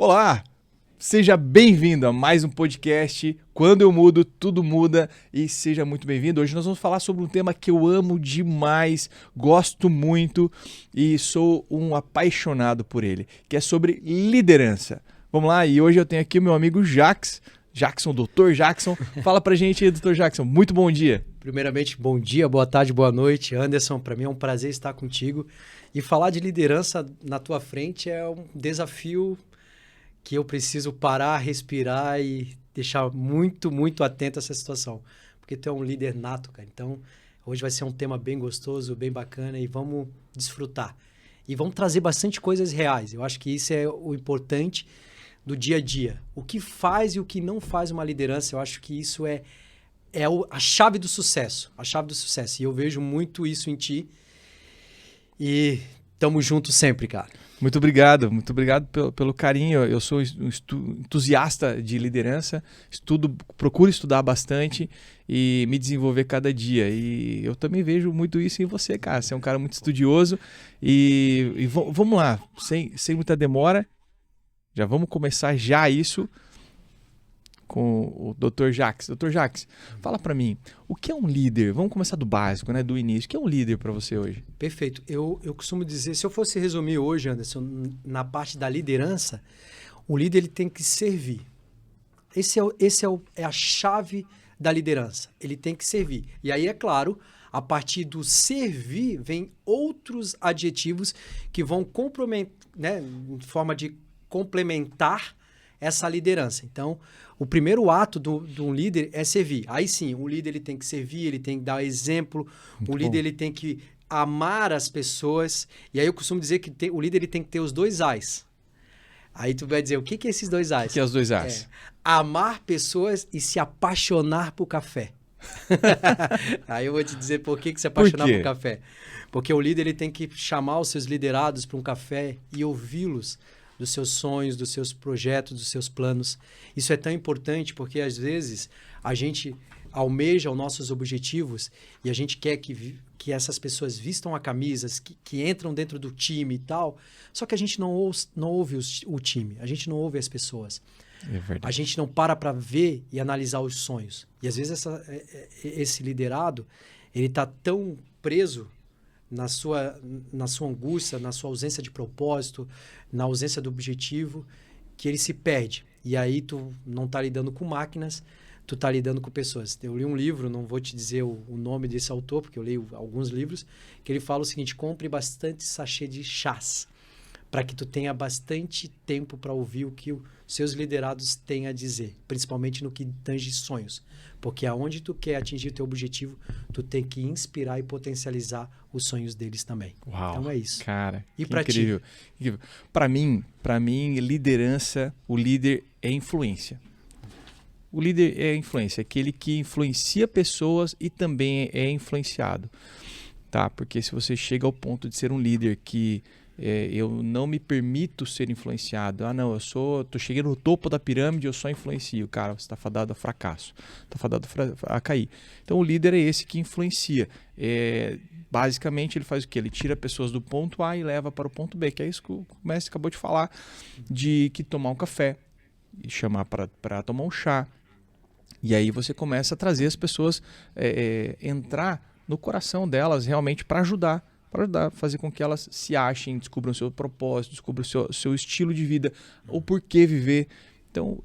Olá, seja bem-vindo a mais um podcast. Quando eu mudo, tudo muda e seja muito bem-vindo. Hoje nós vamos falar sobre um tema que eu amo demais, gosto muito e sou um apaixonado por ele, que é sobre liderança. Vamos lá, e hoje eu tenho aqui o meu amigo Jackson, Dr. Jackson. Fala pra gente aí, Dr. Jackson. Muito bom dia. Primeiramente, bom dia, boa tarde, boa noite. Anderson, para mim é um prazer estar contigo. E falar de liderança na tua frente é um desafio que eu preciso parar, respirar e deixar muito atento a essa situação. Porque tu é um líder nato, cara. Então, hoje vai ser um tema bem gostoso, bem bacana e vamos desfrutar. E vamos trazer bastante coisas reais. Eu acho que isso é o importante do dia a dia. O que faz e o que não faz uma liderança, eu acho que isso é a chave do sucesso. A chave do sucesso. E eu vejo muito isso em ti. E tamo junto sempre, cara. Muito obrigado pelo carinho. Eu sou um entusiasta de liderança, procuro estudar bastante e me desenvolver cada dia. E eu também vejo muito isso em você, cara. Você é um cara muito estudioso e vamos lá, sem muita demora, já vamos começar isso com o Dr. Jackson. Dr. Jackson, fala pra mim, o que é um líder? Vamos começar do básico, né? Do início. O que é um líder pra você hoje? Perfeito. Eu costumo dizer, se eu fosse resumir hoje, Anderson, na parte da liderança, o líder ele tem que servir. Esse é a chave da liderança. Ele tem que servir. E aí, é claro, a partir do servir, vem outros adjetivos que vão complementar, né, em forma de complementar essa liderança. Então, o primeiro ato de um líder é servir. Aí sim, o líder ele tem que servir, ele tem que dar exemplo, o líder ele tem que amar as pessoas. E aí eu costumo dizer que o líder ele tem que ter os dois As. Aí tu vai dizer, o que é esses dois As? O que é os dois As? Amar pessoas e se apaixonar por café. Aí eu vou te dizer por que se apaixonar por café. Porque o líder ele tem que chamar os seus liderados para um café e ouvi-los dos seus sonhos, dos seus projetos, dos seus planos. Isso é tão importante porque, às vezes, a gente almeja os nossos objetivos e a gente quer que essas pessoas vistam a camisa, que entram dentro do time e tal, só que a gente não ouve o time, a gente não ouve as pessoas. É verdade. A gente não para ver e analisar os sonhos. E, às vezes, esse liderado, ele está tão preso na sua angústia, na sua ausência de propósito, na ausência do objetivo, que ele se perde. E aí tu não está lidando com máquinas, tu está lidando com pessoas. Eu li um livro, não vou te dizer o nome desse autor, porque eu leio alguns livros, que ele fala o seguinte: compre bastante sachê de chás, para que tu tenha bastante tempo para ouvir o que os seus liderados têm a dizer, principalmente no que tange sonhos. Porque aonde tu quer atingir o teu objetivo, tu tem que inspirar e potencializar os sonhos deles também. Uau, então é isso. Cara, e para incrível. ti? Para mim, liderança, o líder é influência. O líder é influência, é aquele que influencia pessoas e também é influenciado. Tá? Porque se você chega ao ponto de ser um líder que eu não me permito ser influenciado. Cheguei no topo da pirâmide, eu só influencio. Cara, você está fadado a fracasso, está fadado a cair. Então o líder é esse que influencia. Basicamente ele faz o quê? Ele tira pessoas do ponto A e leva para o ponto B, que é isso que o mestre acabou de falar, de que tomar um café e chamar para tomar um chá. E aí você começa a trazer as pessoas, entrar no coração delas realmente para ajudar, fazer com que elas se achem, descubram o seu propósito, descubram o seu estilo de vida, o porquê viver. Então,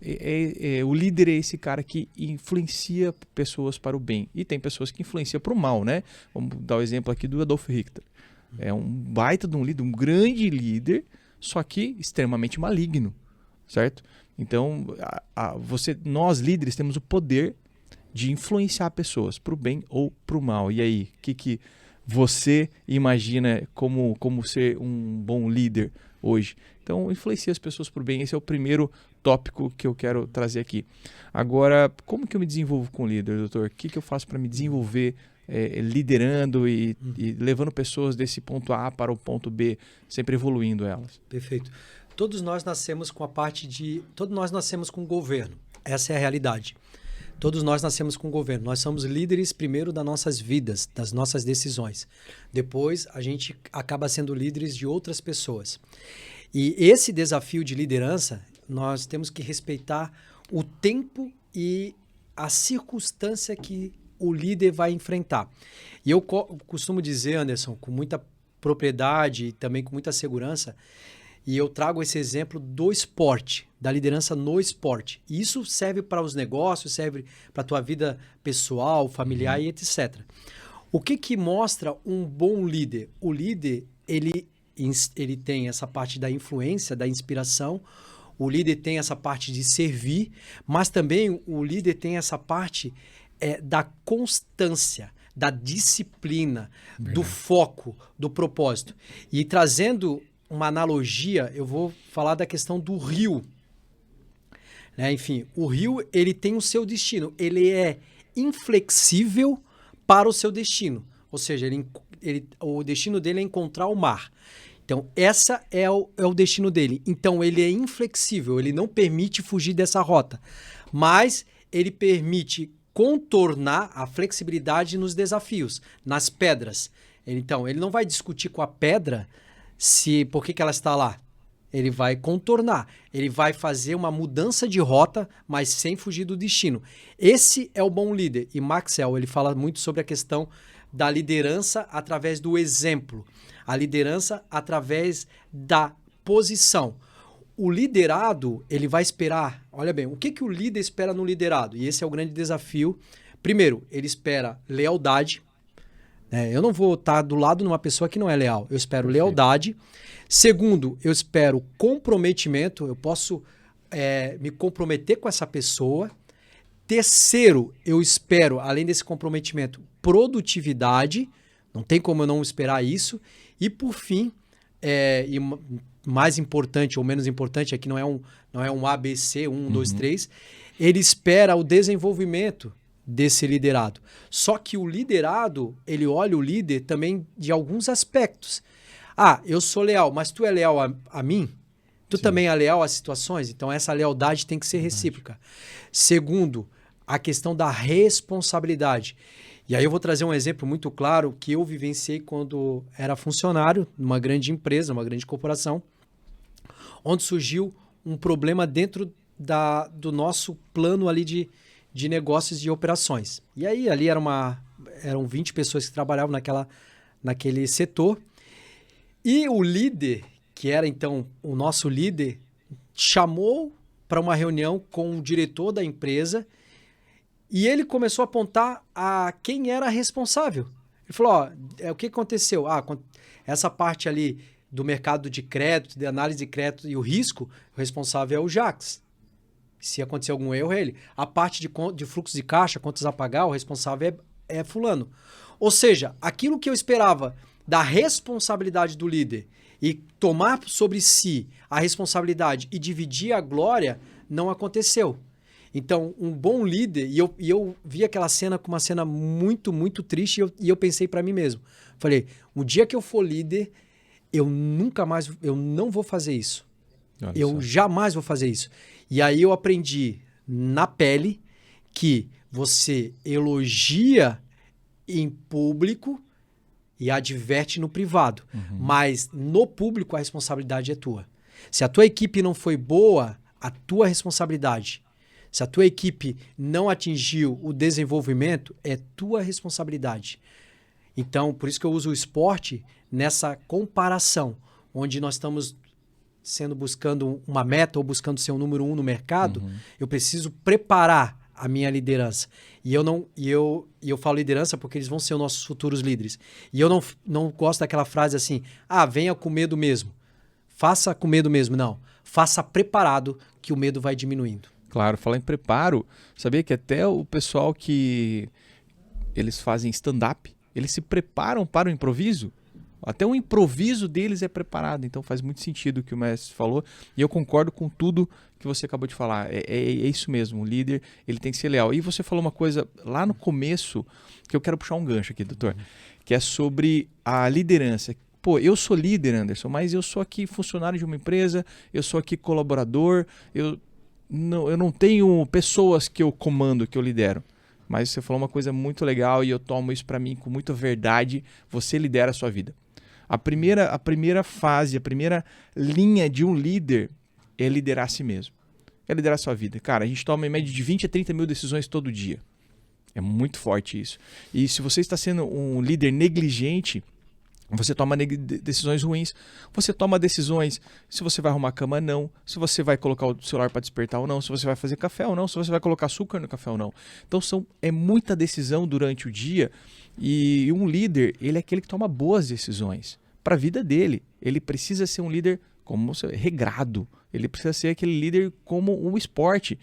o líder é esse cara que influencia pessoas para o bem. E tem pessoas que influenciam para o mal, né? Vamos dar o exemplo aqui do Adolf Hitler. É um baita de um líder, um grande líder, só que extremamente maligno, certo? Então, nós líderes temos o poder de influenciar pessoas para o bem ou para o mal. E aí, o que você imagina como ser um bom líder hoje? Então, influencia as pessoas por bem. Esse é o primeiro tópico que eu quero trazer aqui. Agora, como que eu me desenvolvo com líder, doutor? O que eu faço para me desenvolver liderando e levando pessoas desse ponto A para o ponto B, sempre evoluindo elas? Perfeito. Todos nós nascemos com todos nós nascemos com governo. Essa é a realidade. Todos nós nascemos com governo. Nós somos líderes primeiro das nossas vidas, das nossas decisões. Depois, a gente acaba sendo líderes de outras pessoas. E esse desafio de liderança, nós temos que respeitar o tempo e a circunstância que o líder vai enfrentar. E eu costumo dizer, Anderson, com muita propriedade e também com muita segurança, e eu trago esse exemplo do esporte, da liderança no esporte. E isso serve para os negócios, serve para a tua vida pessoal, familiar e etc. O que mostra um bom líder? O líder, ele tem essa parte da influência, da inspiração, o líder tem essa parte de servir, mas também o líder tem essa parte da constância, da disciplina, do foco, do propósito. E trazendo uma analogia, eu vou falar da questão do rio. Né? Enfim, o rio, ele tem o seu destino, ele é inflexível para o seu destino. Ou seja, o destino dele é encontrar o mar. Então, essa é o destino dele. Então, ele é inflexível, ele não permite fugir dessa rota, mas ele permite contornar a flexibilidade nos desafios, nas pedras. Então, ele não vai discutir com a pedra por que ela está lá. Ele vai contornar, ele vai fazer uma mudança de rota, mas sem fugir do destino. Esse é o bom líder. E Maxwell, ele fala muito sobre a questão da liderança através do exemplo, a liderança através da posição. O liderado, ele vai esperar, olha bem, o que o líder espera no liderado? E esse é o grande desafio. Primeiro, ele espera lealdade. Eu não vou estar do lado de uma pessoa que não é leal, eu espero lealdade. Segundo, eu espero comprometimento, eu posso me comprometer com essa pessoa. Terceiro, eu espero, além desse comprometimento, produtividade, não tem como eu não esperar isso. E por fim, e mais importante ou menos importante, aqui não é um ABC, 1, 2, 3, ele espera o desenvolvimento desse liderado. Só que o liderado, ele olha o líder também de alguns aspectos. Eu sou leal, mas tu é leal a mim? Tu Sim. também é leal às situações? Então, essa lealdade tem que ser recíproca. Segundo, a questão da responsabilidade. E aí eu vou trazer um exemplo muito claro que eu vivenciei quando era funcionário numa grande empresa, numa grande corporação, onde surgiu um problema dentro do nosso plano ali de negócios e operações. E aí ali eram 20 pessoas que trabalhavam naquele setor. E o líder, que era então o nosso líder, chamou para uma reunião com o diretor da empresa e ele começou a apontar a quem era responsável. Ele falou, o que aconteceu? Essa parte ali do mercado de crédito, de análise de crédito e o risco, o responsável é o Jacques. Se acontecer algum erro, é ele. A parte de fluxo de caixa, contas a pagar, o responsável é fulano. Ou seja, aquilo que eu esperava da responsabilidade do líder e tomar sobre si a responsabilidade e dividir a glória, não aconteceu. Então, um bom líder, e eu vi aquela cena como uma cena muito, muito triste, e eu pensei para mim mesmo. Falei, o dia que eu for líder, eu não vou fazer isso. Eu jamais vou fazer isso. E aí eu aprendi na pele que você elogia em público e adverte no privado. Mas no público a responsabilidade é tua. Se a tua equipe não foi boa, a tua responsabilidade. Se a tua equipe não atingiu o desenvolvimento, é tua responsabilidade. Então, por isso que eu uso o esporte nessa comparação, onde nós estamos buscando uma meta ou buscando ser o número 1 no mercado, eu preciso preparar a minha liderança. E eu falo liderança porque eles vão ser os nossos futuros líderes. E eu não gosto daquela frase assim, venha com medo mesmo. Faça com medo mesmo. Não. Faça preparado que o medo vai diminuindo. Claro, falar em preparo, sabia que até o pessoal que eles fazem stand-up, eles se preparam para o improviso? Até o improviso deles é preparado, então faz muito sentido o que o mestre falou, e eu concordo com tudo que você acabou de falar, é isso mesmo, o líder ele tem que ser leal. E você falou uma coisa lá no começo, que eu quero puxar um gancho aqui, doutor, que é sobre a liderança. Pô, eu sou líder, Anderson, mas eu sou aqui funcionário de uma empresa, eu sou aqui colaborador, eu não tenho pessoas que eu comando, que eu lidero. Mas você falou uma coisa muito legal e eu tomo isso para mim com muita verdade. Você lidera a sua vida. A primeira fase, a primeira linha de um líder é liderar a si mesmo. é liderar a sua vida. Cara, a gente toma em média de 20 a 30 mil decisões todo dia. É muito forte isso. E se você está sendo um líder negligente, você toma decisões ruins. Você toma decisões se você vai arrumar a cama ou não, se você vai colocar o celular para despertar ou não, se você vai fazer café ou não, se você vai colocar açúcar no café ou não. Então é muita decisão durante o dia, e um líder, ele é aquele que toma boas decisões para a vida dele. Ele precisa ser um líder como regrado. Ele precisa ser aquele líder como um esporte,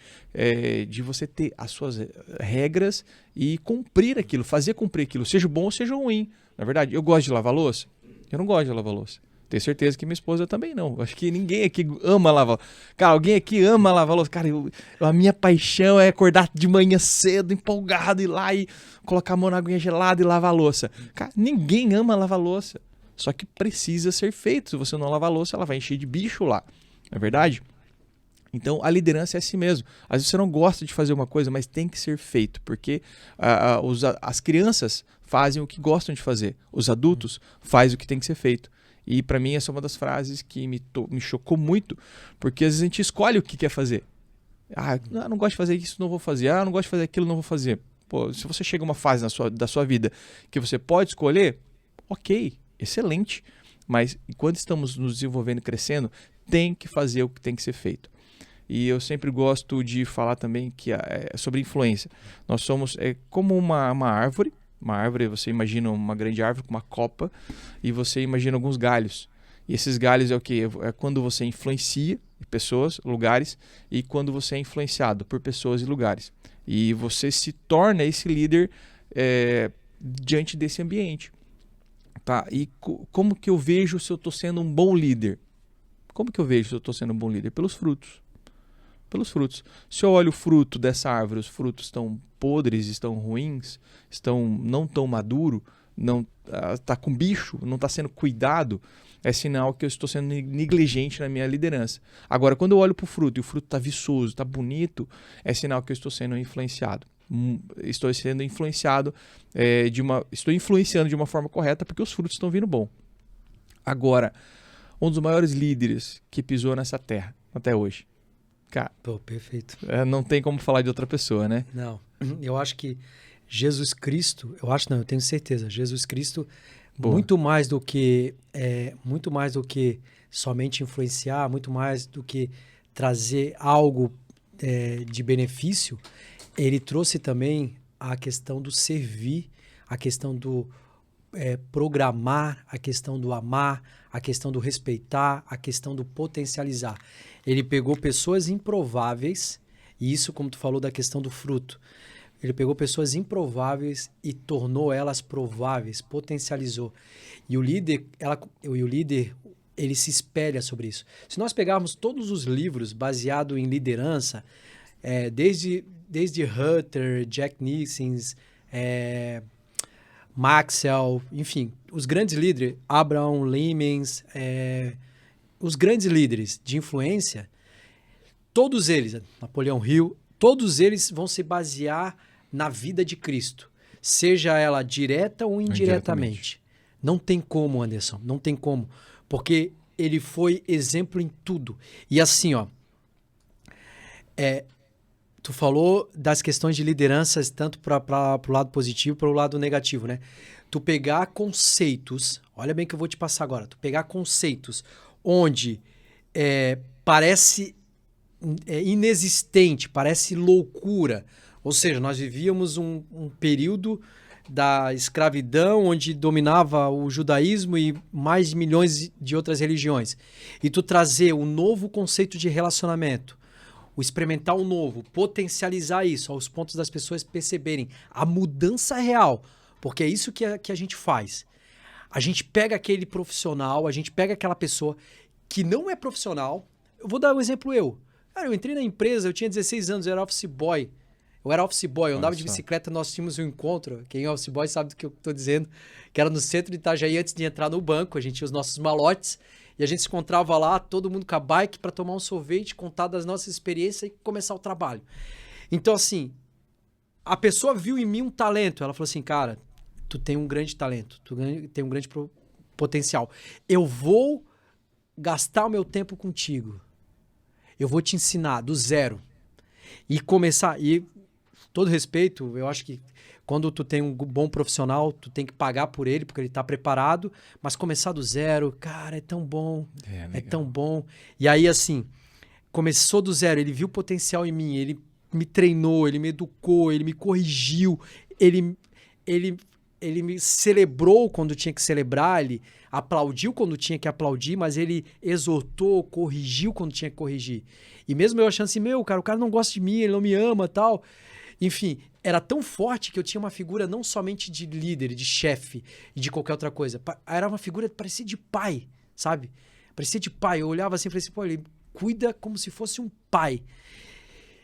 de você ter as suas regras e cumprir aquilo, fazer cumprir aquilo, seja bom ou seja ruim. Na verdade, eu gosto de lavar louça? Eu não gosto de lavar louça. Tenho certeza que minha esposa também não. Acho que ninguém aqui ama lavar. Cara, alguém aqui ama lavar louça. Cara, a minha paixão é acordar de manhã cedo, empolgado, ir lá e colocar a mão na aguinha gelada e lavar louça. Cara, ninguém ama lavar louça. Só que precisa ser feito. Se você não lavar louça, ela vai encher de bicho lá. Não é verdade? Então, a liderança é assim mesmo. Às vezes você não gosta de fazer uma coisa, mas tem que ser feito, porque as crianças fazem o que gostam de fazer. Os adultos fazem o que tem que ser feito. E para mim essa é uma das frases que me chocou muito, porque às vezes a gente escolhe o que quer fazer. Eu não gosto de fazer isso, não vou fazer. Eu não gosto de fazer aquilo, não vou fazer. Pô, se você chega a uma fase da sua vida que você pode escolher, ok, excelente. Mas enquanto estamos nos desenvolvendo e crescendo, tem que fazer o que tem que ser feito. E eu sempre gosto de falar também que é sobre influência. Nós somos como uma árvore. Uma árvore, você imagina uma grande árvore com uma copa e você imagina alguns galhos. E esses galhos é o quê? É quando você influencia pessoas, lugares, e quando você é influenciado por pessoas e lugares. E você se torna esse líder diante desse ambiente. Tá? E como que eu vejo se eu estou sendo um bom líder? Como que eu vejo se eu estou sendo um bom líder? Pelos frutos. Pelos frutos. Se eu olho o fruto dessa árvore, os frutos estão podres, estão ruins, não tão maduro, não está com bicho, não está sendo cuidado, é sinal que eu estou sendo negligente na minha liderança. Agora, quando eu olho para o fruto e o fruto está viçoso, está bonito, é sinal que eu estou sendo influenciado. Estou sendo influenciado, estou influenciando de uma forma correta porque os frutos estão vindo bom. Agora, um dos maiores líderes que pisou nessa terra até hoje. Cara, pô, perfeito. Não tem como falar de outra pessoa, né? Não, eu acho que Jesus Cristo, eu tenho certeza, Jesus Cristo, muito mais do que somente influenciar, muito mais do que trazer algo de benefício, ele trouxe também a questão do servir, a questão do programar, a questão do amar, a questão do respeitar, a questão do potencializar. Ele pegou pessoas improváveis, e isso, como tu falou da questão do fruto, ele pegou pessoas improváveis e tornou elas prováveis, potencializou. E o líder, ele se espelha sobre isso. Se nós pegarmos todos os livros baseados em liderança, desde Hutter, Jack Nicholson, Maxwell, enfim, os grandes líderes, Abraham Lemons, os grandes líderes de influência, todos eles, Napoleão Hill, todos eles vão se basear na vida de Cristo, seja ela direta ou indiretamente. Não tem como, Anderson, não tem como, porque ele foi exemplo em tudo. E assim, tu falou das questões de lideranças tanto para o lado positivo para o lado negativo, né? Tu pegar conceitos, olha bem que eu vou te passar agora, tu pegar conceitos onde parece inexistente, parece loucura, ou seja, nós vivíamos um período da escravidão onde dominava o judaísmo e mais de milhões de outras religiões, e tu trazer um novo conceito de relacionamento, o experimentar o novo, potencializar isso aos pontos das pessoas perceberem a mudança real, porque é isso que a gente faz. A gente pega aquele profissional, a gente pega aquela pessoa que não é profissional. Eu vou dar um exemplo Cara, eu entrei na empresa, eu tinha 16 anos, eu era office boy. Eu andava de bicicleta, nós tínhamos um encontro. Quem é office boy sabe do que eu estou dizendo. Que era no centro de Itajaí, antes de entrar no banco. A gente tinha os nossos malotes. E a gente se encontrava lá, todo mundo com a bike, para tomar um sorvete, contar das nossas experiências e começar o trabalho. Então, assim, a pessoa viu em mim um talento. Ela falou assim, cara, tu tem um grande talento, tu tem um grande potencial. Eu vou gastar o meu tempo contigo. eu vou te ensinar do zero. E começar, e todo respeito, eu acho que quando tu tem um bom profissional, tu tem que pagar por ele, porque ele está preparado, mas começar do zero, cara, é tão bom, é tão bom. E aí, assim, começou do zero, ele viu o potencial em mim, ele me treinou, ele me educou, ele me corrigiu, ele me celebrou quando tinha que celebrar, ele aplaudiu quando tinha que aplaudir, mas ele exortou, corrigiu quando tinha que corrigir. E mesmo eu achando assim, cara, o cara não gosta de mim, ele não me ama, tal. Enfim, era tão forte que eu tinha uma figura não somente de líder, de chefe e de qualquer outra coisa. Era uma figura que parecia de pai, sabe? Parecia de pai. Eu olhava assim e falei assim, pô, ele cuida como se fosse um pai.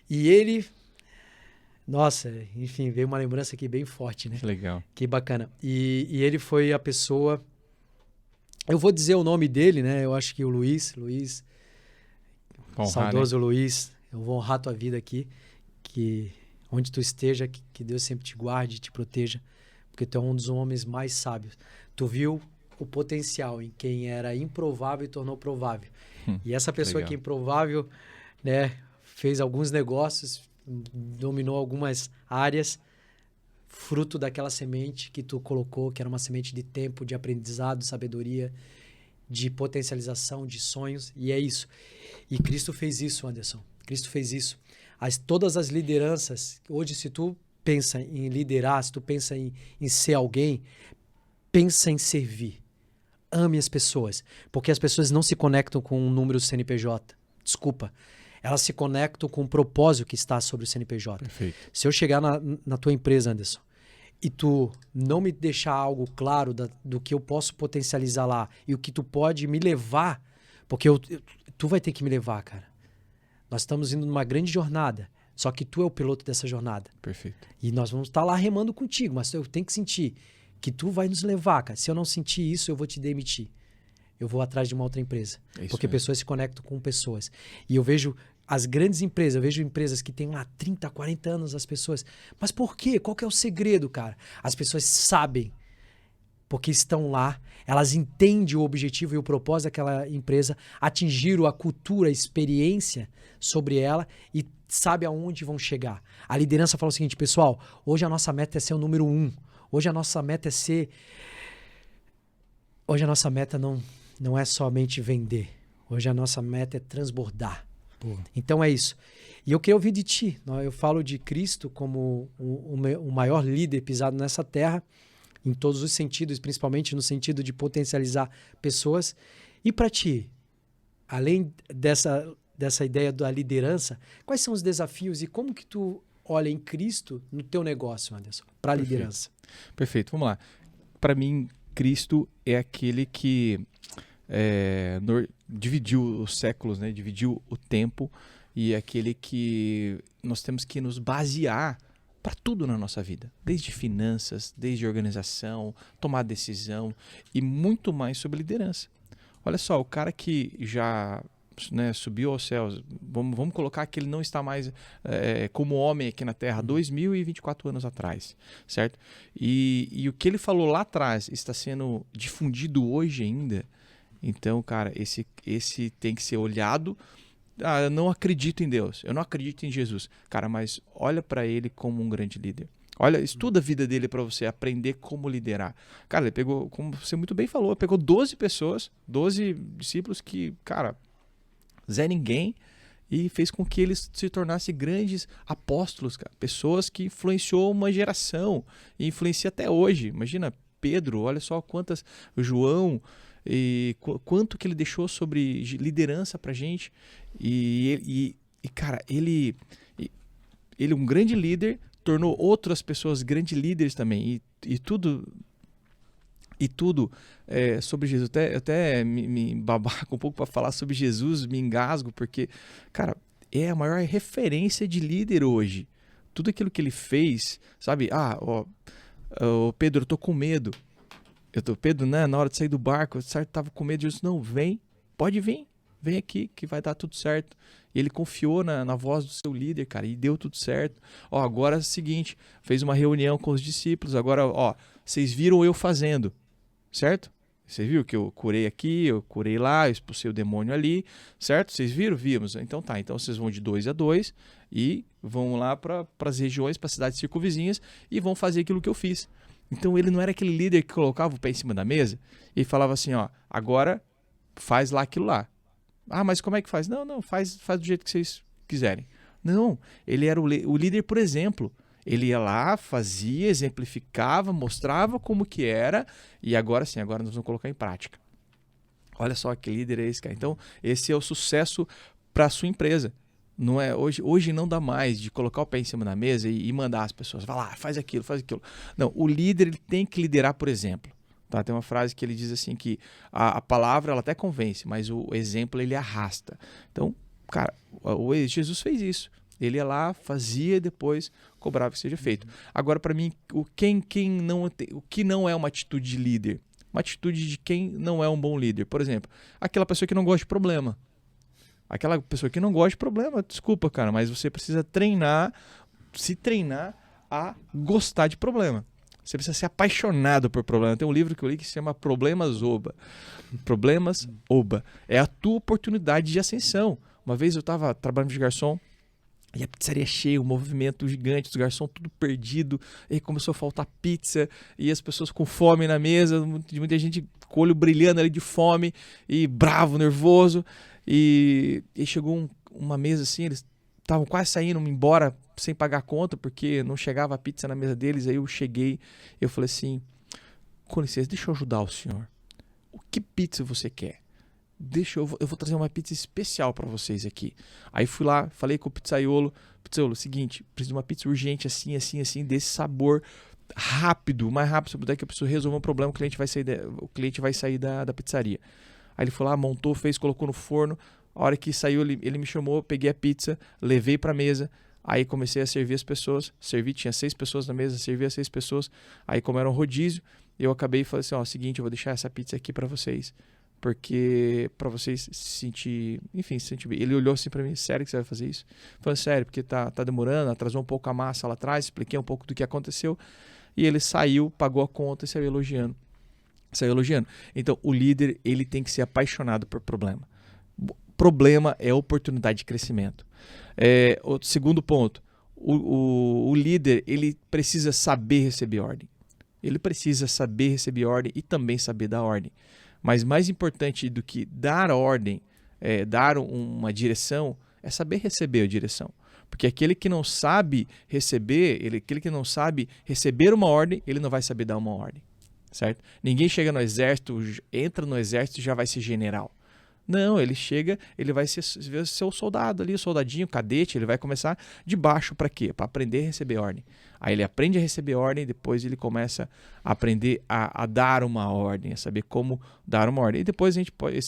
E ele... Nossa, enfim, veio uma lembrança aqui bem forte, né? Que legal. Que bacana. E ele foi a pessoa... Eu vou dizer o nome dele, né? Eu acho que o Luiz, Honrar, saudoso né? Luiz, eu vou honrar tua vida aqui, que onde tu esteja, que Deus sempre te guarde e te proteja, porque tu é um dos homens mais sábios. Tu viu o potencial em quem era improvável e tornou provável. E essa pessoa legal. que é improvável, né, fez alguns negócios, dominou algumas áreas, fruto daquela semente que tu colocou, que era uma semente de tempo, de aprendizado, de sabedoria, de potencialização, de sonhos, e é isso. E Cristo fez isso, Anderson. Cristo fez isso. Todas as lideranças, hoje se tu pensa em liderar, se tu pensa em ser alguém, pensa em servir. Ame as pessoas, porque as pessoas não se conectam com um número CNPJ. Desculpa. Elas se conectam com o propósito que está sobre o CNPJ. Perfeito. Se eu chegar na tua empresa, Anderson, e tu não me deixar algo claro do que eu posso potencializar lá e o que tu pode me levar, porque tu vai ter que me levar, cara. Nós estamos indo numa grande jornada, só que tu é o piloto dessa jornada. Perfeito. E nós vamos estar lá remando contigo, mas eu tenho que sentir que tu vai nos levar, cara. Se eu não sentir isso, eu vou te demitir. Eu vou atrás de uma outra empresa. Porque mesmo. Pessoas se conectam com pessoas. E eu vejo as grandes empresas, eu vejo empresas que têm lá 30, 40 anos as pessoas. Mas por quê? Qual que é o segredo, cara? As pessoas sabem, porque estão lá, elas entendem o objetivo e o propósito daquela empresa, atingiram a cultura, a experiência sobre ela e sabe aonde vão chegar. A liderança fala o seguinte, pessoal, hoje a nossa meta é ser o número 1. Hoje a nossa meta é ser... Hoje a nossa meta não é somente vender. Hoje a nossa meta é transbordar. Então é isso. E eu queria ouvir de ti. Eu falo de Cristo como o maior líder pisado nessa terra, em todos os sentidos, principalmente no sentido de potencializar pessoas. E para ti, além dessa ideia da liderança, quais são os desafios e como que tu olha em Cristo no teu negócio, Anderson, para a liderança? Perfeito, vamos lá. Para mim, Cristo é aquele que dividiu os séculos, né? Dividiu o tempo e é aquele que nós temos que nos basear para tudo na nossa vida, desde finanças, desde organização, tomar decisão e muito mais sobre liderança. Olha só, o cara que já subiu aos céus, vamos colocar que ele não está mais como homem aqui na Terra 2024 anos atrás, certo? E o que ele falou lá atrás está sendo difundido hoje ainda. Então, cara, esse tem que ser olhado. Eu não acredito em Deus, eu não acredito em Jesus. Cara, mas olha para ele como um grande líder. Olha, estuda a vida dele para você aprender como liderar. Cara, ele pegou, como você muito bem falou, pegou 12 pessoas, 12 discípulos que, cara, Zé ninguém, e fez com que eles se tornassem grandes apóstolos, cara. Pessoas que influenciou uma geração e influencia até hoje. Imagina Pedro, olha só quantas, João, e quanto que ele deixou sobre liderança pra gente. E cara, ele é um grande líder, tornou outras pessoas grandes líderes também. E tudo sobre Jesus. Eu até me babaco um pouco para falar sobre Jesus, me engasgo, porque, cara, é a maior referência de líder hoje. Tudo aquilo que ele fez, sabe? Pedro, eu tô com medo. Pedro, né, na hora de sair do barco, eu tava com medo. Jesus, não, pode vir, vem aqui que vai dar tudo certo. E ele confiou na voz do seu líder, cara, e deu tudo certo. Agora é o seguinte, fez uma reunião com os discípulos, agora, vocês viram eu fazendo, certo? Você viu que eu curei aqui, eu curei lá, eu expulsei o demônio ali, certo? Vocês viram? Vimos. Então tá, então vocês vão de 2 a 2 e vão lá para as regiões, para as cidades circunvizinhas e vão fazer aquilo que eu fiz. Então ele não era aquele líder que colocava o pé em cima da mesa e falava assim, ó, agora faz lá aquilo lá. Ah, mas como é que faz? Não, faz do jeito que vocês quiserem. Não, ele era o líder por exemplo. Ele ia lá, fazia, exemplificava, mostrava como que era e agora sim, agora nós vamos colocar em prática. Olha só que líder é esse, cara. Então, esse é o sucesso para a sua empresa. Não é, hoje não dá mais de colocar o pé em cima da mesa e mandar as pessoas, vai lá, faz aquilo, faz aquilo. Não, o líder ele tem que liderar por exemplo. Tá? Tem uma frase que ele diz assim que a palavra ela até convence, mas o exemplo ele arrasta. Então, cara, Jesus fez isso. Ele ia lá, fazia e depois cobrava que seja feito. Agora, para mim, o que não é uma atitude de líder? Uma atitude de quem não é um bom líder. Por exemplo, aquela pessoa que não gosta de problema. Aquela pessoa que não gosta de problema, desculpa, cara, mas você precisa se treinar a gostar de problema. Você precisa ser apaixonado por problema. Tem um livro que eu li que se chama Problemas Oba. Problemas Oba. É a tua oportunidade de ascensão. Uma vez eu estava trabalhando de garçom, e a pizzaria cheia, um movimento gigante, os garçons tudo perdido, e começou a faltar pizza, e as pessoas com fome na mesa, muita gente com o olho brilhando ali de fome, e bravo, nervoso, e chegou uma mesa assim, eles estavam quase saindo embora sem pagar a conta, porque não chegava a pizza na mesa deles, aí eu cheguei, eu falei assim, com licença, deixa eu ajudar o senhor, o que pizza você quer? Eu vou trazer uma pizza especial para vocês aqui. Aí fui lá, falei com o pizzaiolo, seguinte, preciso de uma pizza urgente, assim, desse sabor rápido, o mais rápido puder, que eu preciso resolver um problema, o cliente vai sair da pizzaria. Aí ele foi lá, montou, fez, colocou no forno, a hora que saiu ele me chamou, peguei a pizza, levei para a mesa, aí comecei a servir as pessoas, tinha 6 pessoas na mesa, servi as 6 pessoas, aí como era um rodízio, eu acabei e falei assim, seguinte, eu vou deixar essa pizza aqui para vocês, porque para vocês se sentir bem. Ele olhou assim para mim, sério que você vai fazer isso? Falei, sério, porque tá demorando, atrasou um pouco a massa lá atrás, expliquei um pouco do que aconteceu, e ele saiu, pagou a conta e saiu elogiando. Então, o líder, ele tem que ser apaixonado por problema. Problema é oportunidade de crescimento. O segundo ponto, o líder, ele precisa saber receber ordem. Ele precisa saber receber ordem e também saber dar ordem. Mas mais importante do que dar ordem, dar uma direção, é saber receber a direção. Porque aquele que não sabe receber, aquele que não sabe receber uma ordem, ele não vai saber dar uma ordem. Certo? Ninguém chega no exército, entra no exército e já vai ser general. Não, ele chega, ele vai ser o soldado ali, o soldadinho, o cadete, ele vai começar de baixo para quê? Para aprender a receber ordem. Aí ele aprende a receber ordem, depois ele começa a aprender a dar uma ordem, a saber como dar uma ordem. E depois a gente pode,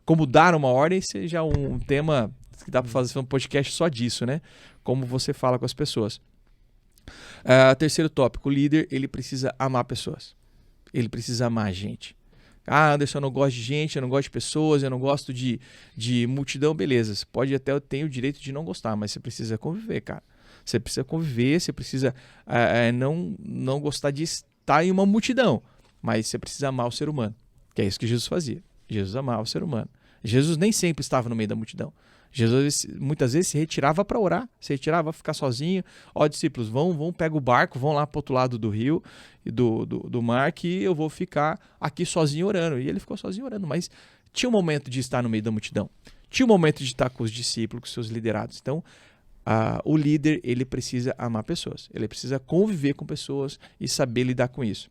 como dar uma ordem, esse já é um tema que dá para fazer um podcast só disso, né? Como você fala com as pessoas. Terceiro tópico, o líder, ele precisa amar pessoas. Ele precisa amar a gente. Ah, Anderson, eu não gosto de gente, eu não gosto de pessoas, eu não gosto de multidão, beleza. Você pode até ter o direito de não gostar, mas você precisa conviver, cara. Você precisa conviver, você precisa não gostar de estar em uma multidão, mas você precisa amar o ser humano, que é isso que Jesus fazia. Jesus amava o ser humano. Jesus nem sempre estava no meio da multidão. Jesus muitas vezes se retirava para orar, se retirava para ficar sozinho. Discípulos, vão, pega o barco, vão lá para o outro lado do rio e do mar, que eu vou ficar aqui sozinho orando. E ele ficou sozinho orando, mas tinha um momento de estar no meio da multidão. Tinha um momento de estar com os discípulos, com os seus liderados. Então, o líder, ele precisa amar pessoas. Ele precisa conviver com pessoas e saber lidar com isso.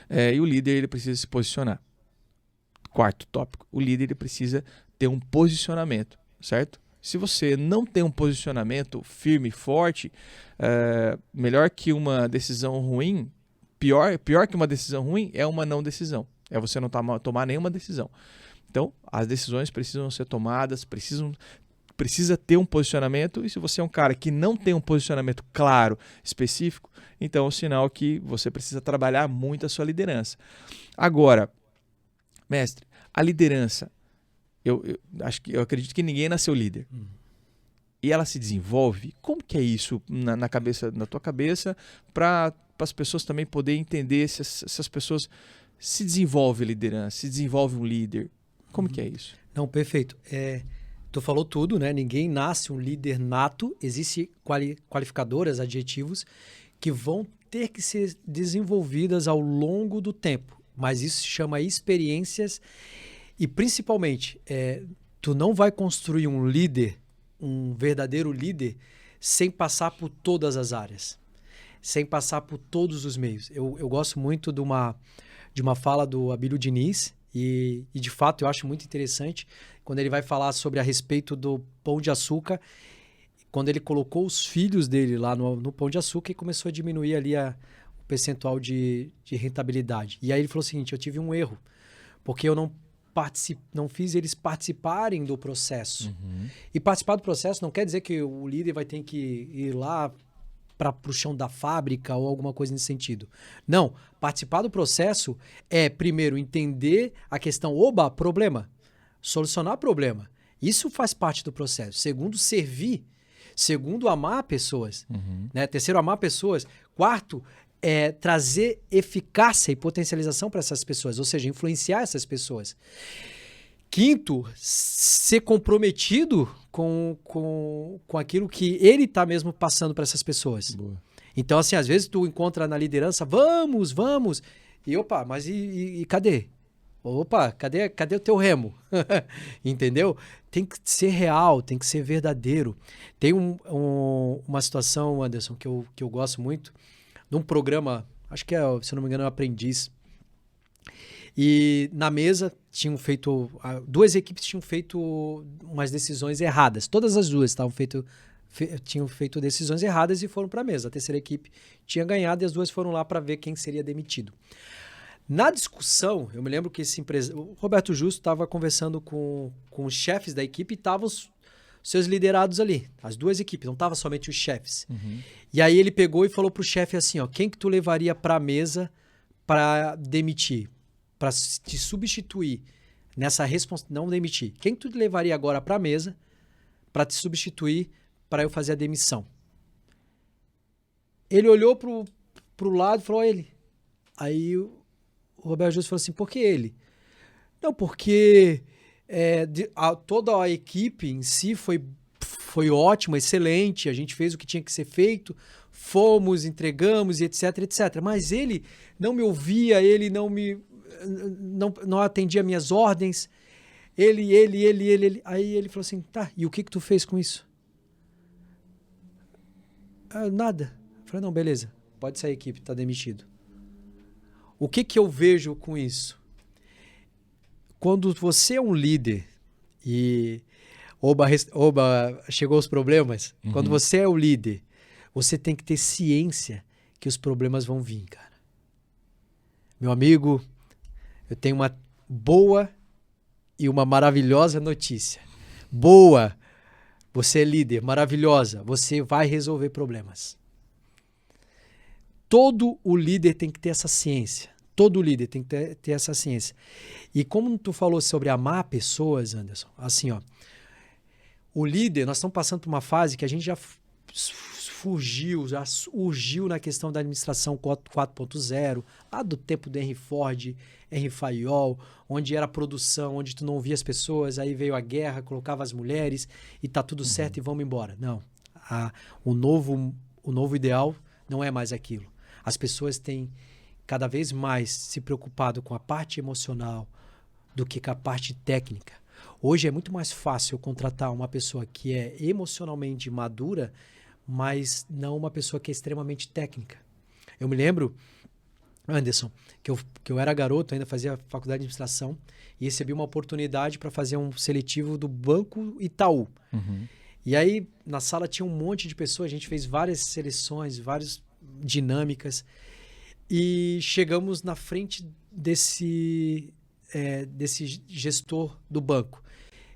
E o líder, ele precisa se posicionar. Quarto tópico, o líder, ele precisa ter um posicionamento, certo? Se você não tem um posicionamento firme e forte, melhor que uma decisão ruim, pior que uma decisão ruim é uma não decisão. É você não tomar nenhuma decisão. Então, as decisões precisam ser tomadas, precisa ter um posicionamento, e se você é um cara que não tem um posicionamento claro, específico, então é um sinal que você precisa trabalhar muito a sua liderança. Agora, mestre, a liderança, eu acredito que ninguém nasceu líder. E ela se desenvolve. Como que é isso na tua cabeça para para as pessoas também poderem entender se essas pessoas se desenvolvem liderança, se desenvolve um líder. Como que é isso? Não, perfeito. Tu falou tudo, né? Ninguém nasce um líder nato. Existem qualificadoras, adjetivos, que vão ter que ser desenvolvidas ao longo do tempo. Mas isso se chama experiências e, principalmente, tu não vai construir um líder, um verdadeiro líder, sem passar por todas as áreas, sem passar por todos os meios. Eu gosto muito de uma fala do Abílio Diniz e, de fato, eu acho muito interessante quando ele vai falar sobre a respeito do Pão de Açúcar, quando ele colocou os filhos dele lá no Pão de Açúcar e começou a diminuir ali o percentual de rentabilidade. E aí ele falou o seguinte, eu tive um erro, porque eu não fiz eles participarem do processo. Uhum. E participar do processo não quer dizer que o líder vai ter que ir lá para o chão da fábrica ou alguma coisa nesse sentido. Não, participar do processo é, primeiro, entender a questão, problema, solucionar problema. Isso faz parte do processo. Segundo, servir. Segundo, amar pessoas. Uhum. Né? Terceiro, amar pessoas. Quarto, trazer eficácia e potencialização para essas pessoas, ou seja, influenciar essas pessoas. Quinto, ser comprometido com aquilo que ele está mesmo passando para essas pessoas. Boa. Então, assim, às vezes tu encontra na liderança, vamos. E mas e cadê? Cadê o teu remo? Entendeu? Tem que ser real, tem que ser verdadeiro. Tem uma situação, Anderson, que eu gosto muito, num programa, acho que se eu não me engano, é o Aprendiz. E na mesa duas equipes tinham feito umas decisões erradas. Todas as duas tinham feito decisões erradas e foram para a mesa. A terceira equipe tinha ganhado e as duas foram lá para ver quem seria demitido. Na discussão, eu me lembro que o Roberto Justo estava conversando com os chefes da equipe e estavam os seus liderados ali, as duas equipes, não estavam somente os chefes. Uhum. E aí ele pegou e falou pro chefe assim, quem que tu levaria para a mesa para demitir, para te substituir nessa não demitir? Quem que tu levaria agora para a mesa para te substituir para eu fazer a demissão? Ele olhou pro lado e falou, ele. Aí o Roberto Justo falou assim, por que ele? Não, porque toda a equipe em si foi ótima, excelente, a gente fez o que tinha que ser feito, fomos, entregamos e etc, etc. Mas ele não me ouvia, ele não atendia minhas ordens, ele. Aí ele falou assim, tá, e o que tu fez com isso? Nada. Eu falei, não, beleza, pode sair, equipe, tá demitido. O que eu vejo com isso? Quando você é um líder e chegou os problemas, quando você é o líder, você tem que ter ciência que os problemas vão vir, cara. Meu amigo, eu tenho uma boa e uma maravilhosa notícia. Boa, você é líder, maravilhosa, você vai resolver problemas. Todo o líder tem que ter essa ciência. Todo líder tem que ter essa ciência. E como tu falou sobre amar pessoas, Anderson, assim, o líder, nós estamos passando por uma fase que a gente já surgiu na questão da administração 4.0, lá do tempo do Henry Ford, Henry Fayol, onde era produção, onde tu não via as pessoas, aí veio a guerra, colocava as mulheres e tá tudo certo e vamos embora. Não. O novo ideal não é mais aquilo. As pessoas têm cada vez mais se preocupado com a parte emocional do que com a parte técnica. Hoje é muito mais fácil contratar uma pessoa que é emocionalmente madura, mas não uma pessoa que é extremamente técnica. Eu me lembro, Anderson, que eu era garoto, ainda fazia faculdade de administração, e recebi uma oportunidade para fazer um seletivo do Banco Itaú. Uhum. E aí, na sala tinha um monte de pessoas, a gente fez várias seleções, várias dinâmicas, e chegamos na frente desse gestor do banco.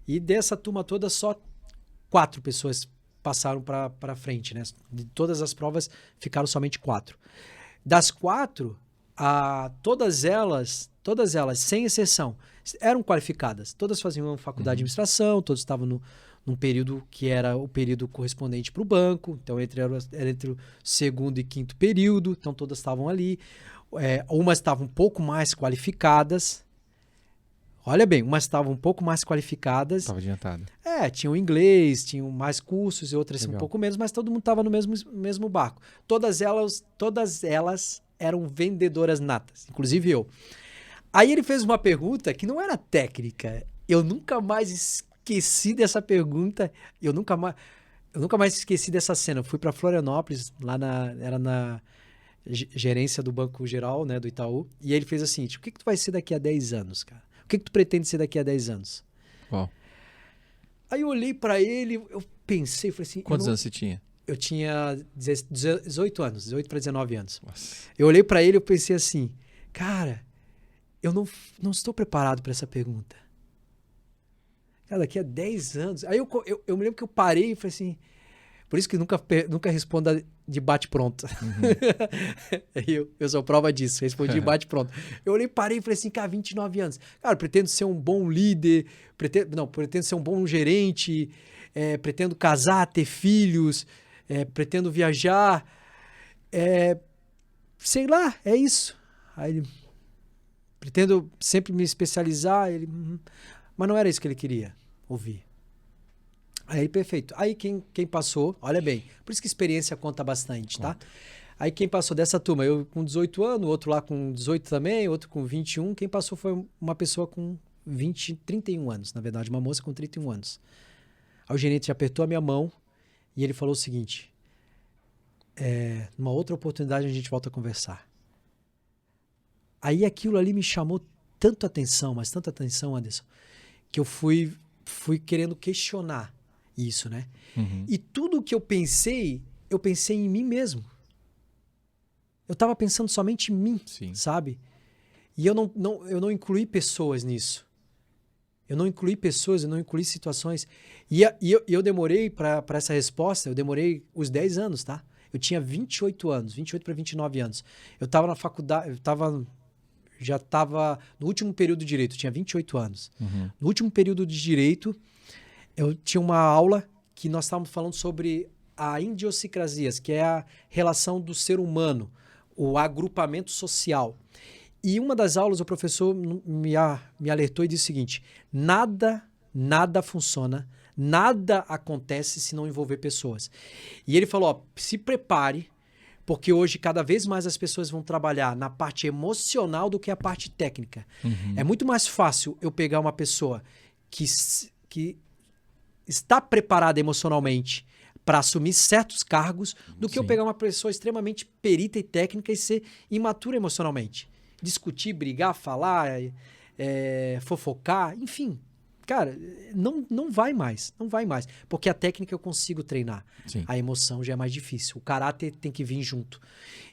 E dessa turma toda, só 4 pessoas passaram para frente, né? De todas as provas, ficaram somente 4. Das 4, todas elas, sem exceção, eram qualificadas. Todas faziam faculdade de administração, todos estavam num período que era o período correspondente para o banco, então era entre o segundo e quinto período, então todas estavam ali. Umas estavam um pouco mais qualificadas. Olha bem, umas estavam um pouco mais qualificadas. Estava adiantada. Tinham inglês, tinham mais cursos e outras Legal. um pouco menos, mas todo mundo estava no mesmo barco. Todas elas eram vendedoras natas, inclusive eu. Aí ele fez uma pergunta que não era técnica. Eu nunca mais esqueci dessa pergunta. Eu nunca mais esqueci dessa cena. Eu fui para Florianópolis, era na gerência do Banco Geral, né, do Itaú. E ele fez assim, o que tu vai ser daqui a 10 anos, cara? O que tu pretende ser daqui a 10 anos? Uau. Aí eu olhei para ele, eu pensei, falei assim... Quantos anos você tinha? Eu tinha 18 anos, 18 para 19 anos. Nossa. Eu olhei para ele e eu pensei assim, cara, eu não estou preparado para essa pergunta. Cara, daqui a 10 anos... Aí eu me lembro que eu parei e falei assim... Por isso que nunca responda de bate-pronto. Uhum. eu sou prova disso, respondi de bate-pronto. Eu olhei, parei e falei assim, cara, 29 anos. Cara, eu pretendo ser um bom líder, pretendo ser um bom gerente, pretendo casar, ter filhos, pretendo viajar, sei lá, é isso. Aí ele, pretendo sempre me especializar, mas não era isso que ele queria ouvir. Aí, perfeito. Aí quem passou, olha bem, por isso que experiência conta bastante, tá? Aí quem passou dessa turma, eu com 18 anos, outro lá com 18 também, outro com 21, quem passou foi uma pessoa com 31 anos, na verdade, uma moça com 31 anos. Aí o gerente apertou a minha mão e ele falou o seguinte, numa outra oportunidade a gente volta a conversar. Aí aquilo ali me chamou tanto atenção, mas tanta atenção, Anderson, que eu fui querendo questionar isso, né? Uhum. E tudo que eu pensei em mim mesmo. Eu estava pensando somente em mim, Sim. sabe? E eu não incluí pessoas nisso. Eu não incluí pessoas, eu não incluí situações. E eu demorei para essa resposta, eu demorei os 10 anos, tá? Eu tinha 28 anos, 28 para 29 anos. Eu estava na faculdade, já estava no último período de Direito, eu tinha 28 anos. Uhum. No último período de Direito, eu tinha uma aula que nós estávamos falando sobre a idiosincrasias, que é a relação do ser humano, o agrupamento social. E uma das aulas, o professor me alertou e disse o seguinte, nada funciona, nada acontece se não envolver pessoas. E ele falou, se prepare, porque hoje cada vez mais as pessoas vão trabalhar na parte emocional do que a parte técnica. Uhum. É muito mais fácil eu pegar uma pessoa que está preparada emocionalmente para assumir certos cargos do que eu pegar uma pessoa extremamente perita e técnica e ser imatura emocionalmente. Discutir, brigar, falar, fofocar, enfim. Cara, não vai mais. Não vai mais. Porque a técnica eu consigo treinar. Sim. A emoção já é mais difícil. O caráter tem que vir junto.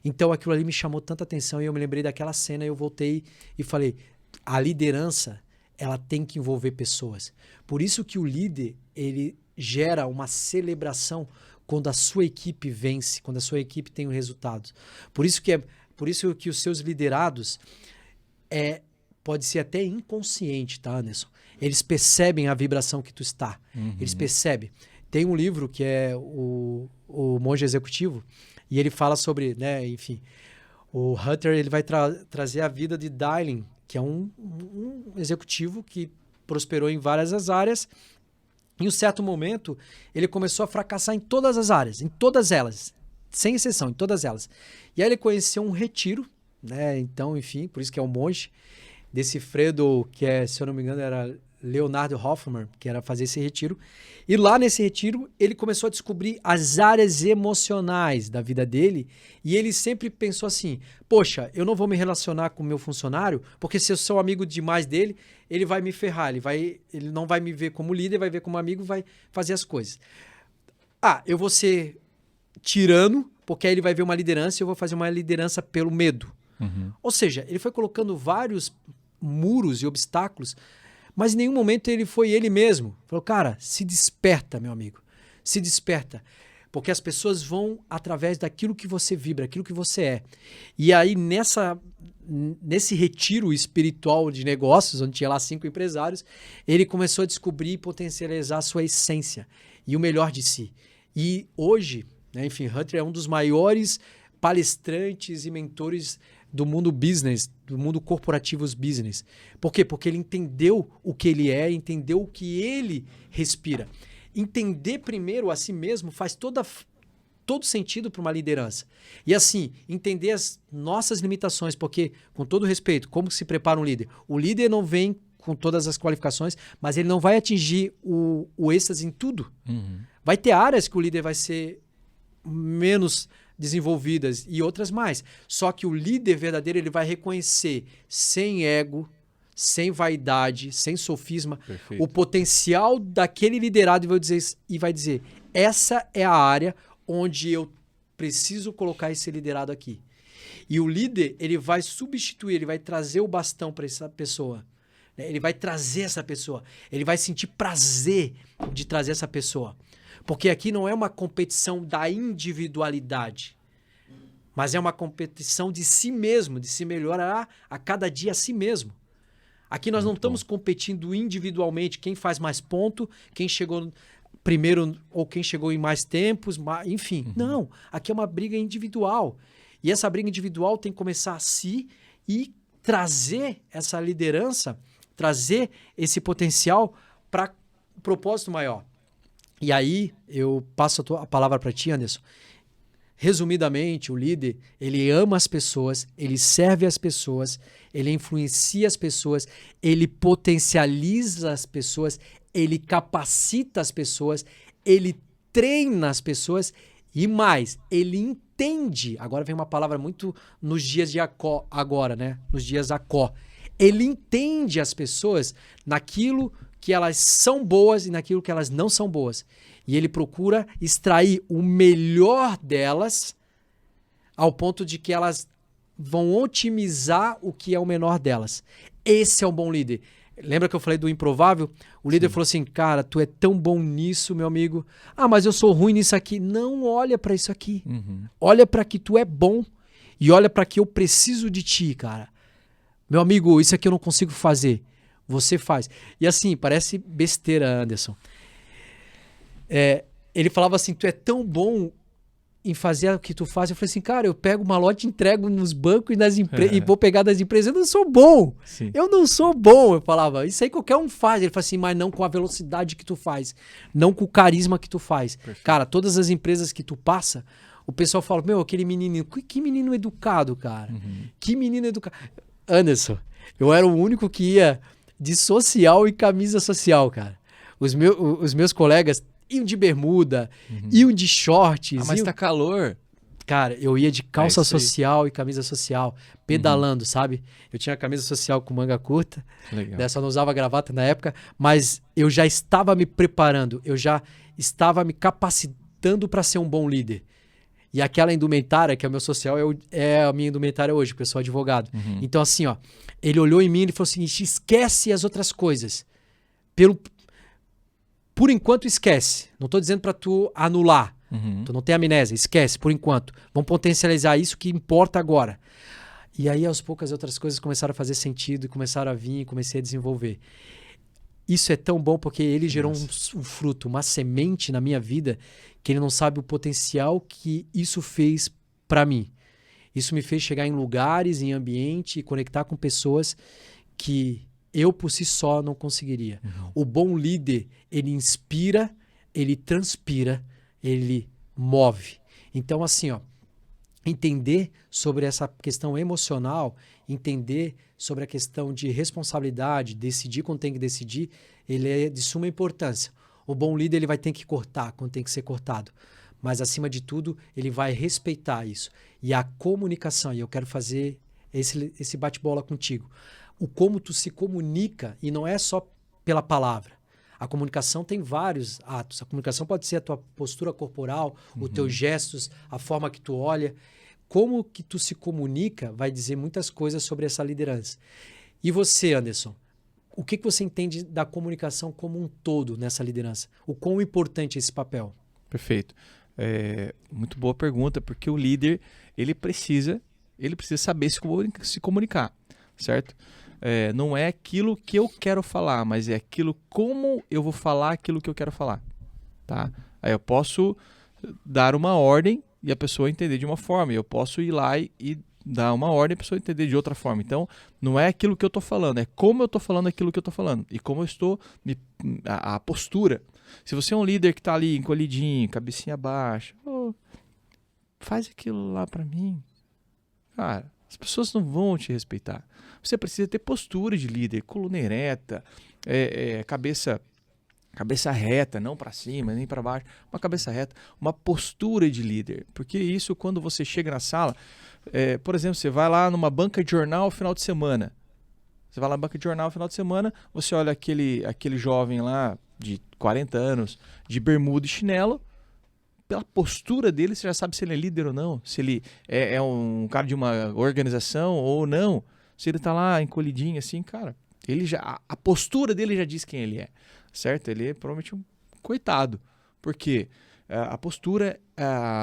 Então aquilo ali me chamou tanta atenção e eu me lembrei daquela cena e eu voltei e falei, a liderança, ela tem que envolver pessoas. Por isso que o líder, ele gera uma celebração quando a sua equipe vence, quando a sua equipe tem resultados. Por isso que os seus liderados pode ser até inconsciente, tá, Anderson? Eles percebem a vibração que tu está. Uhum. Eles percebem. Tem um livro que é o Monge Executivo e ele fala sobre, né, enfim, o Hunter ele vai trazer a vida de Dylan, que é um executivo que prosperou em várias áreas. Em um certo momento, ele começou a fracassar em todas as áreas, em todas elas, sem exceção, em todas elas. E aí ele conheceu um retiro, né? Então, enfim, por isso que é um monge, desse Fredo, que se eu não me engano, era Leonardo Hofmann, que era fazer esse retiro. E lá nesse retiro, ele começou a descobrir as áreas emocionais da vida dele e ele sempre pensou assim, poxa, eu não vou me relacionar com o meu funcionário porque se eu sou amigo demais dele, ele vai me ferrar, ele não vai me ver como líder, vai ver como amigo, vai fazer as coisas. Eu vou ser tirano porque aí ele vai ver uma liderança e eu vou fazer uma liderança pelo medo. Uhum. Ou seja, ele foi colocando vários muros e obstáculos, mas em nenhum momento ele foi ele mesmo. Falou, cara, se desperta, meu amigo. Se desperta. Porque as pessoas vão através daquilo que você vibra, aquilo que você é. E aí, nesse retiro espiritual de negócios, onde tinha lá 5 empresários, ele começou a descobrir e potencializar a sua essência e o melhor de si. E hoje, né, enfim, Hunter é um dos maiores palestrantes e mentores do mundo business, do mundo corporativos business. Por quê? Porque ele entendeu o que ele é, entendeu o que ele respira. Entender primeiro a si mesmo faz todo sentido para uma liderança. E assim, entender as nossas limitações, porque, com todo respeito, como se prepara um líder? O líder não vem com todas as qualificações, mas ele não vai atingir o êxtase em tudo. Vai ter áreas que o líder vai ser menos desenvolvidas e outras mais. Só que o líder verdadeiro, ele vai reconhecer sem ego, sem vaidade, sem sofisma, Perfeito. o potencial daquele liderado e vai dizer, essa é a área onde eu preciso colocar esse liderado aqui. E o líder, ele vai substituir, ele vai trazer o bastão para essa pessoa. Ele vai trazer essa pessoa. Ele vai sentir prazer de trazer essa pessoa. Porque aqui não é uma competição da individualidade, mas é uma competição de si mesmo, de se melhorar a cada dia a si mesmo. Aqui nós não estamos competindo individualmente, quem faz mais ponto, quem chegou primeiro ou quem chegou em mais tempos, enfim. Não, aqui é uma briga individual. E essa briga individual tem que começar a si e trazer essa liderança, trazer esse potencial para um propósito maior. E aí, eu passo a palavra para ti, Anderson. Resumidamente, o líder, ele ama as pessoas, ele serve as pessoas, ele influencia as pessoas, ele potencializa as pessoas, ele capacita as pessoas, ele treina as pessoas e mais, ele entende. Agora vem uma palavra muito nos dias de agora, né? Nos dias Acó. Ele entende as pessoas naquilo que elas são boas e naquilo que elas não são boas. E ele procura extrair o melhor delas ao ponto de que elas vão otimizar o que é o menor delas. Esse é um bom líder. Lembra que eu falei do improvável? O líder falou assim, cara, tu é tão bom nisso, meu amigo. Ah, mas eu sou ruim nisso aqui. Não olha para isso aqui. Olha para que tu é bom e olha para que eu preciso de ti, cara. Meu amigo, isso aqui eu não consigo fazer. Você faz. E assim, parece besteira, Anderson. Ele falava assim, tu é tão bom em fazer o que tu faz. Eu falei assim, cara, eu pego uma lote, entrego nos bancos e nas empresas e vou pegar das empresas. Eu não sou bom. Sim. Eu não sou bom. Eu falava, isso aí qualquer um faz. Ele falou assim, mas não com a velocidade que tu faz. Não com o carisma que tu faz. Perfeito. Cara, todas as empresas que tu passa, o pessoal fala, meu, aquele menininho, que menino educado, cara. Que menino educado. Anderson, eu era o único que ia de social e camisa social, cara. Os meus colegas iam de bermuda, iam de shorts. Ah, mas tá calor. Cara, eu ia de calça isso aí. social e camisa social, pedalando, sabe? Eu tinha camisa social com manga curta, Legal. né? Só não usava gravata na época, mas eu já estava me preparando, eu já estava me capacitando para ser um bom líder. E aquela indumentária, que é o meu social, é a minha indumentária hoje, porque eu sou advogado. Então, assim, ó, ele olhou em mim e falou o seguinte, esquece as outras coisas. Por enquanto, esquece. Não estou dizendo para tu anular. Tu não tem amnésia, esquece, por enquanto. Vamos potencializar isso que importa agora. E aí, aos poucos, as outras coisas começaram a fazer sentido, começaram a vir e comecei a desenvolver. Isso é tão bom porque ele gerou um fruto, uma semente na minha vida que ele não sabe o potencial que isso fez para mim. Isso me fez chegar em lugares, em ambiente e conectar com pessoas que eu por si só não conseguiria. O bom líder, ele inspira, ele transpira, ele move. Então, assim, ó, entender sobre essa questão emocional, entender sobre a questão de responsabilidade, decidir quando tem que decidir, ele é de suma importância. O bom líder, ele vai ter que cortar quando tem que ser cortado. Mas, acima de tudo, ele vai respeitar isso. E a comunicação, e eu quero fazer esse bate-bola contigo. O como tu se comunica, e não é só pela palavra. A comunicação tem vários atos. A comunicação pode ser a tua postura corporal, os teus gestos, a forma que tu olha. Como que tu se comunica vai dizer muitas coisas sobre essa liderança. E você, Anderson, o que você entende da comunicação como um todo nessa liderança? O quão importante é esse papel? Perfeito. Muito boa pergunta, porque o líder, ele precisa saber se comunicar, certo? Não é aquilo que eu quero falar, mas é aquilo como eu vou falar aquilo que eu quero falar, tá? Aí eu posso dar uma ordem e a pessoa entender de uma forma, e eu posso ir lá e dar uma ordem e a pessoa entender de outra forma. Então, não é aquilo que eu estou falando, é como eu estou falando aquilo que eu estou falando e como eu estou, a postura. Se você é um líder que está ali encolhidinho, cabecinha baixa, faz aquilo lá para mim. Cara, as pessoas não vão te respeitar. Você precisa ter postura de líder, coluna ereta, cabeça reta, não para cima, nem para baixo, uma cabeça reta, uma postura de líder. Porque isso, quando você chega na sala, por exemplo, você vai lá numa banca de jornal no final de semana. Você vai lá na banca de jornal no final de semana, você olha aquele jovem lá de 40 anos, de bermuda e chinelo, pela postura dele você já sabe se ele é líder ou não, se ele é um cara de uma organização ou não. Se ele tá lá encolhidinho assim, cara, a postura dele já diz quem ele é, certo? Ele é provavelmente um coitado, porque a postura,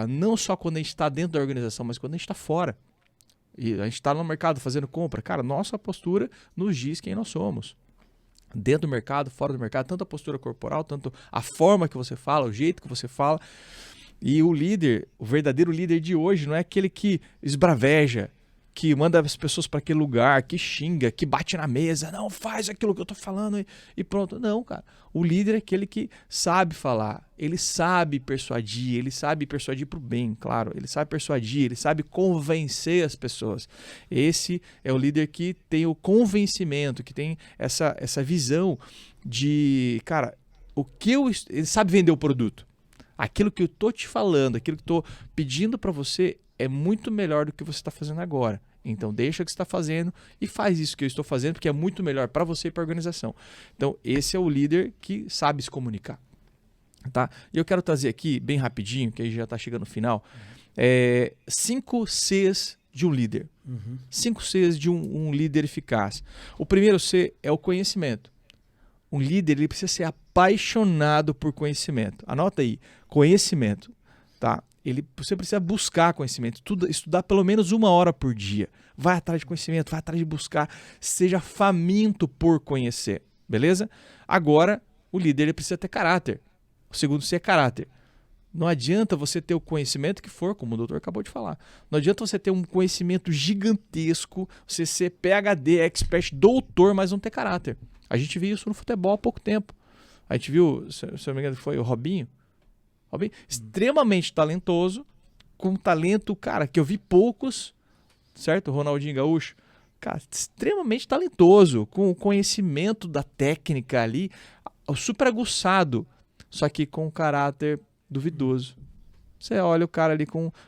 não só quando a gente está dentro da organização, mas quando a gente está fora. E a gente está no mercado fazendo compra, cara, nossa postura nos diz quem nós somos. Dentro do mercado, fora do mercado, tanto a postura corporal, tanto a forma que você fala, o jeito que você fala. E o verdadeiro líder de hoje não é aquele que esbraveja, que manda as pessoas para aquele lugar, que xinga, que bate na mesa, não faz aquilo que eu tô falando e pronto. Não, cara. O líder é aquele que sabe falar, ele sabe persuadir pro bem, claro. Ele sabe persuadir, ele sabe convencer as pessoas. Esse é o líder que tem o convencimento, que tem essa visão de, cara, ele sabe vender o produto. Aquilo que eu tô te falando, aquilo que eu tô pedindo para você é muito melhor do que você está fazendo agora. Então deixa o que você está fazendo e faz isso que eu estou fazendo, porque é muito melhor para você e para a organização. Então esse é o líder que sabe se comunicar. Tá? E eu quero trazer aqui, bem rapidinho, que aí já está chegando no final, 5 Cs de um líder. 5 Cs de um líder eficaz. O primeiro C é o conhecimento. Um líder ele precisa ser apaixonado por conhecimento. Anota aí, conhecimento. Tá? Você precisa buscar conhecimento, estudar pelo menos 1 hora por dia. Vai atrás de conhecimento, vai atrás de buscar, seja faminto por conhecer, beleza? Agora, o líder ele precisa ter caráter. O segundo C é caráter. Não adianta você ter o conhecimento que for, como o doutor acabou de falar. Não adianta você ter um conhecimento gigantesco, você ser PhD, expert, doutor, mas não ter caráter. A gente viu isso no futebol há pouco tempo. A gente viu, se eu não me engano, foi o Robinho, extremamente talentoso, com talento, cara, que eu vi poucos, certo? Ronaldinho Gaúcho, cara, extremamente talentoso, com o conhecimento da técnica ali, super aguçado, só que com um caráter duvidoso. Você olha o cara ali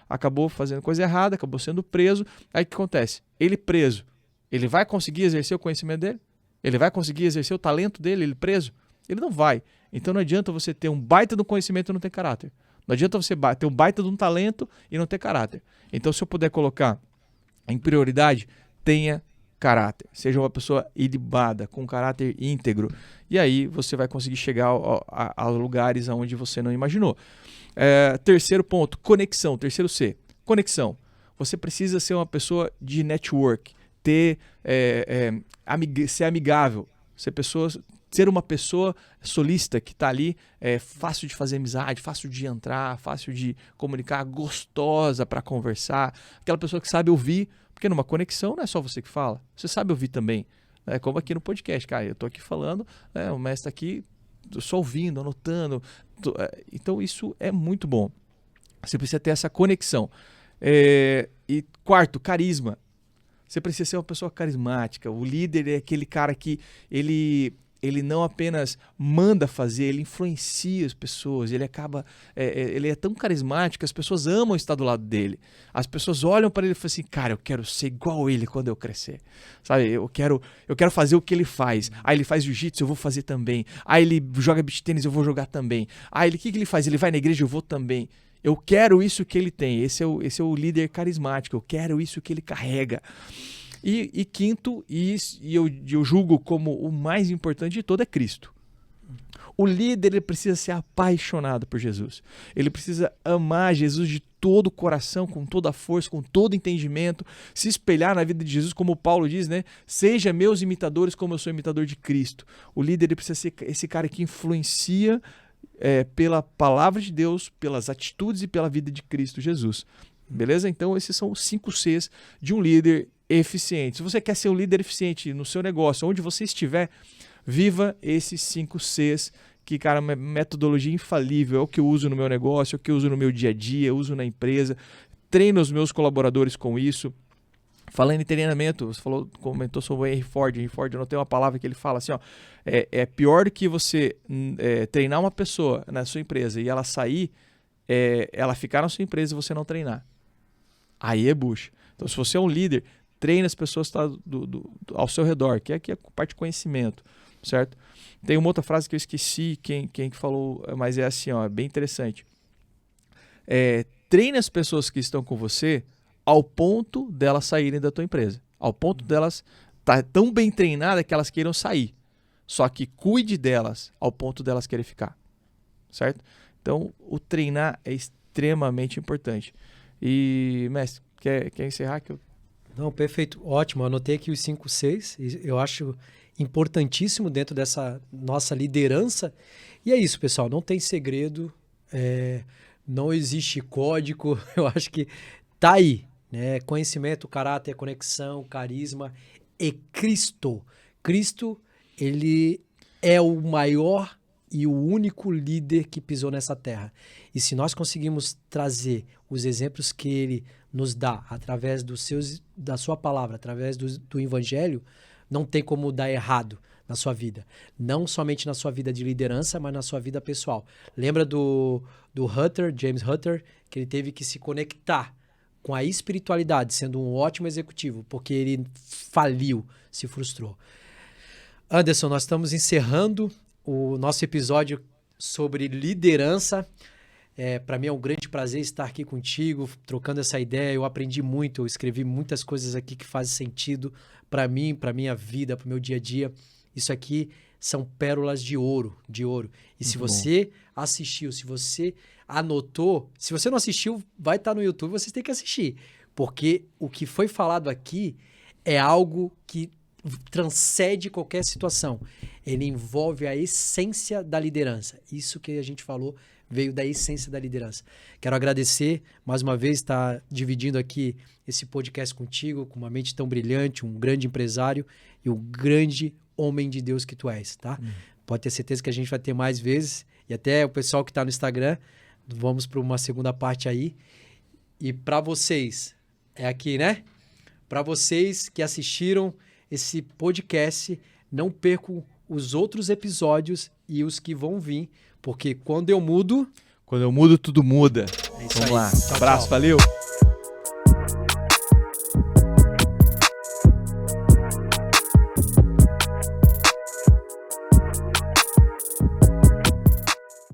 acabou fazendo coisa errada, acabou sendo preso, aí o que acontece? Ele preso, ele vai conseguir exercer o conhecimento dele? Ele vai conseguir exercer o talento dele, ele preso? Ele não vai. Então não adianta você ter um baita de um conhecimento e não ter caráter. Não adianta você ter um baita de um talento e não ter caráter. Então se eu puder colocar em prioridade, tenha caráter. Seja uma pessoa ilibada, com caráter íntegro. E aí você vai conseguir chegar a lugares onde você não imaginou. Terceiro ponto, conexão. Terceiro C, conexão. Você precisa ser uma pessoa de network, ser amigável, ser uma pessoa solícita que está ali, fácil de fazer amizade, fácil de entrar, fácil de comunicar, gostosa para conversar, aquela pessoa que sabe ouvir, porque numa conexão não é só você que fala, você sabe ouvir também, como aqui no podcast, cara, eu estou aqui falando, o mestre aqui, só ouvindo, anotando, então isso é muito bom, você precisa ter essa conexão. E quarto, carisma. Você precisa ser uma pessoa carismática. O líder é aquele cara que ele não apenas manda fazer, ele influencia as pessoas. Ele é tão carismático que as pessoas amam estar do lado dele. As pessoas olham para ele e falam assim, cara, eu quero ser igual ele quando eu crescer. Sabe? Eu quero fazer o que ele faz. Aí ele faz jiu-jitsu, eu vou fazer também. Aí ele joga beach tênis, eu vou jogar também. Aí o que ele faz? Ele vai na igreja, eu vou também. Eu quero isso que ele tem. Esse é o líder carismático. Eu quero isso que ele carrega. E quinto, e eu julgo como o mais importante de todo, é Cristo. O líder ele precisa ser apaixonado por Jesus. Ele precisa amar Jesus de todo o coração, com toda a força, com todo o entendimento, se espelhar na vida de Jesus, como Paulo diz, né? Seja meus imitadores como eu sou imitador de Cristo. O líder ele precisa ser esse cara que influencia pela palavra de Deus, pelas atitudes e pela vida de Cristo Jesus. Beleza? Então esses são os 5 Cs de um líder eficiente. Se você quer ser um líder eficiente no seu negócio, onde você estiver, viva esses 5 Cs, que, cara, é uma metodologia infalível, é o que eu uso no meu negócio, é o que eu uso no meu dia a dia, eu uso na empresa, treino os meus colaboradores com isso. Falando em treinamento, você comentou sobre o Henry Ford. Henry Ford, eu não tenho uma palavra que ele fala assim, ó, é pior do que você treinar uma pessoa na sua empresa e ela sair, ela ficar na sua empresa e você não treinar. Aí é bucha. Então, se você é um líder, treine as pessoas que estão ao seu redor, que é a parte de conhecimento, certo? Tem uma outra frase que eu esqueci quem falou, mas é assim, ó, é bem interessante. Treine as pessoas que estão com você ao ponto delas saírem da tua empresa. Ao ponto delas estar tão bem treinadas que elas queiram sair. Só que cuide delas ao ponto delas querem ficar, certo? Então, o treinar é extremamente importante. E, mestre, quer encerrar? Não, perfeito. Ótimo. Eu anotei aqui os 5 Cs. Eu acho importantíssimo dentro dessa nossa liderança. E é isso, pessoal. Não tem segredo. Não existe código. Eu acho que tá aí, né? Conhecimento, caráter, conexão, carisma e Cristo. Cristo, ele é o maior e o único líder que pisou nessa terra. E se nós conseguimos trazer os exemplos que ele nos dá através da sua palavra, através do evangelho, não tem como dar errado na sua vida. Não somente na sua vida de liderança, mas na sua vida pessoal. Lembra do Hutter, James Hutter, que ele teve que se conectar com a espiritualidade, sendo um ótimo executivo, porque ele faliu, se frustrou. Anderson, nós estamos encerrando o nosso episódio sobre liderança. Para mim é um grande prazer estar aqui contigo, trocando essa ideia. Eu aprendi muito, eu escrevi muitas coisas aqui que fazem sentido para mim, para minha vida, para o meu dia a dia. Isso aqui são pérolas de ouro, de ouro. E se você assistiu, se você anotou, se você não assistiu, vai estar no YouTube, vocês têm que assistir. Porque o que foi falado aqui é algo que transcende qualquer situação. Ele envolve a essência da liderança. Isso que a gente falou veio da essência da liderança. Quero agradecer, mais uma vez, estar dividindo aqui esse podcast contigo, com uma mente tão brilhante, um grande empresário e um grande homem de Deus que tu és, tá? Pode ter certeza que a gente vai ter mais vezes. E até o pessoal que está no Instagram, vamos para uma segunda parte aí. E para vocês, é aqui, né? Para vocês que assistiram esse podcast, não percam os outros episódios e os que vão vir, porque quando eu mudo, tudo muda. É isso Vamos aí. lá. Tchau, Abraço, tchau. valeu.